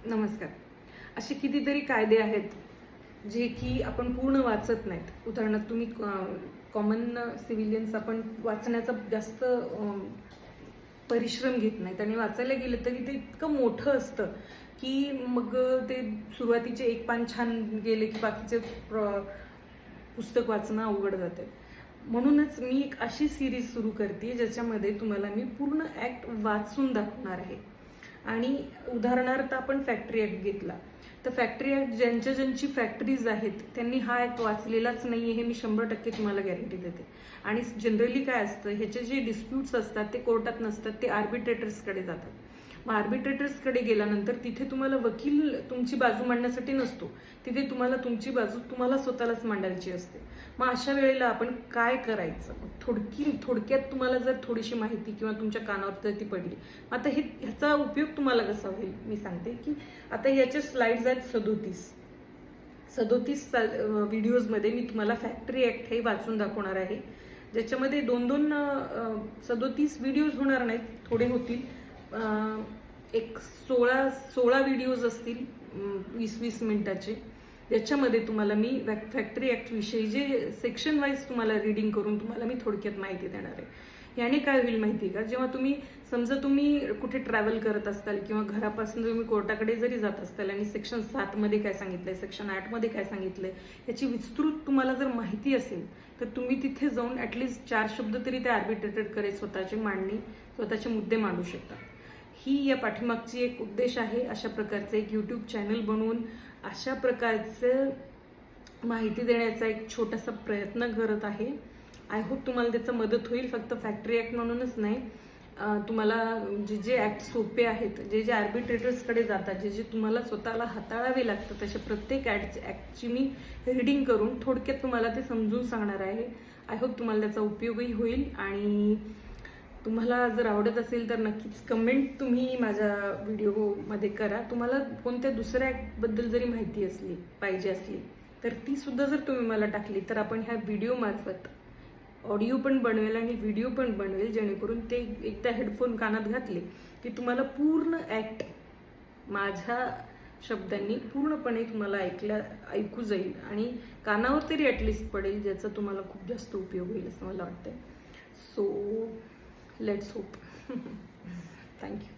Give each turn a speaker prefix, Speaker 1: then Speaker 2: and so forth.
Speaker 1: नमस्कार. असे कितीतरी कायदे आहेत जे की आपण पूर्ण वाचत नाहीत. उदाहरणार्थ तुम्ही कॉमन सिव्हिलियन्स आपण वाचण्याचा जास्त परिश्रम घेत नाहीत आणि वाचायला गेलं तरी ते इतकं मोठं असतं की मग ते सुरुवातीचे एक पान छान गेले की बाकीचे पुस्तक वाचणं अवघड जाते. म्हणूनच मी एक अशी सिरीज सुरू करते ज्याच्यामध्ये तुम्हाला मी पूर्ण ॲक्ट वाचून दाखवणार आहे. आणि उदाहरणार्थ आपण फॅक्टरी ॲक्ट घेतला तर फॅक्टरी ॲक्ट ज्यांची फॅक्टरीज आहेत त्यांनी हा ॲक्ट वाचलेलाच नाही आहे, हे मी 100% तुम्हाला गॅरंटी देते. आणि जनरली काय असतं, ह्याचे जे डिस्प्यूट्स असतात ते कोर्टात नसतात, ते आर्बिट्रेटर्सकडे जातात. मग आर्बिट्रेटर्सकडे गेल्यानंतर तिथे तुम्हाला वकील तुमची बाजू मांडण्यासाठी नसतो, तिथे तुम्हाला तुमची बाजू तुम्हाला स्वतःलाच मांडायची असते. मग अशा वेळेला आपण काय करायचं, थोडक्यात तुम्हाला जर थोडीशी माहिती किंवा तुमच्या कानावर जर ती पडली, आता ह्याचा उपयोग तुम्हाला कसा होईल मी सांगते. की आता याचे स्लाइड्स आहेत 37 व्हिडिओजमध्ये मी तुम्हाला फॅक्टरी ॲक्ट हे वाचून दाखवणार आहे, ज्याच्यामध्ये 37 व्हिडिओज होणार नाहीत, थोडे होतील. एक 16 व्हिडिओज असतील 20-20 मिनिटाचे, याच्यामध्ये तुम्हाला मी फॅक्टरी ॲक्ट विषयी जे सेक्शन वाईज तुम्हाला रीडिंग करून तुम्हाला मी थोडक्यात माहिती देणार आहे. याने काय होईल माहिती का, जेव्हा समजा तुम्ही कुठे ट्रॅव्हल करत असताल किंवा घरापासून तुम्ही कोर्टाकडे जरी जात असताल आणि सेक्शन 7 मध्ये काय सांगितलंय, सेक्शन 8 मध्ये काय सांगितलंय, याची विस्तृत तुम्हाला जर माहिती असेल तर तुम्ही तिथे जाऊन ॲटलिस्ट 4 शब्द तरी त्या आर्बिट्रेटरकडे स्वतःची मांडणी, स्वतःचे मुद्दे मांडू शकता. ही या पाठीमागची एक उद्देश आहे. अशा प्रकारचं एक यूट्यूब चॅनल बनवून अशा प्रकारचं माहिती देण्याचा एक छोटासा प्रयत्न करत आहे. आय होप तुम्हाला त्याचा मदत होईल. फक्त फॅक्टरी ॲक्ट म्हणूनच नाही, तुम्हाला जे ॲक्ट सोपे आहेत, जे आर्बिट्रेटर्सकडे जातात, जे तुम्हाला स्वतःला हाताळावे लागतात, तशा प्रत्येक ॲक्टची मी रीडिंग करून थोडक्यात तुम्हाला ते समजून सांगणार आहे. आय होप तुम्हाला त्याचा उपयोगही होईल. आणि तुम्हाला जर आवडत असेल तर नक्कीच कमेंट तुम्ही माझ्या व्हिडिओमध्ये करा. तुम्हाला कोणत्या दुसऱ्या ॲक्टबद्दल जरी माहिती पाहिजे असली तर ती सुद्धा जर तुम्ही मला टाकली तर आपण ह्या व्हिडिओमार्फत ऑडिओ पण बनवेल आणि व्हिडिओ पण बनवेल, जेणेकरून ते एकदा हेडफोन कानात घातले की तुम्हाला पूर्ण ॲक्ट माझ्या शब्दांनी पूर्णपणे तुम्हाला ऐकू जाईल आणि कानावर तरी ॲटलिस्ट पडेल, ज्याचा तुम्हाला खूप जास्त उपयोग होईल असं मला वाटतंय. So let's hope. थँक्यू.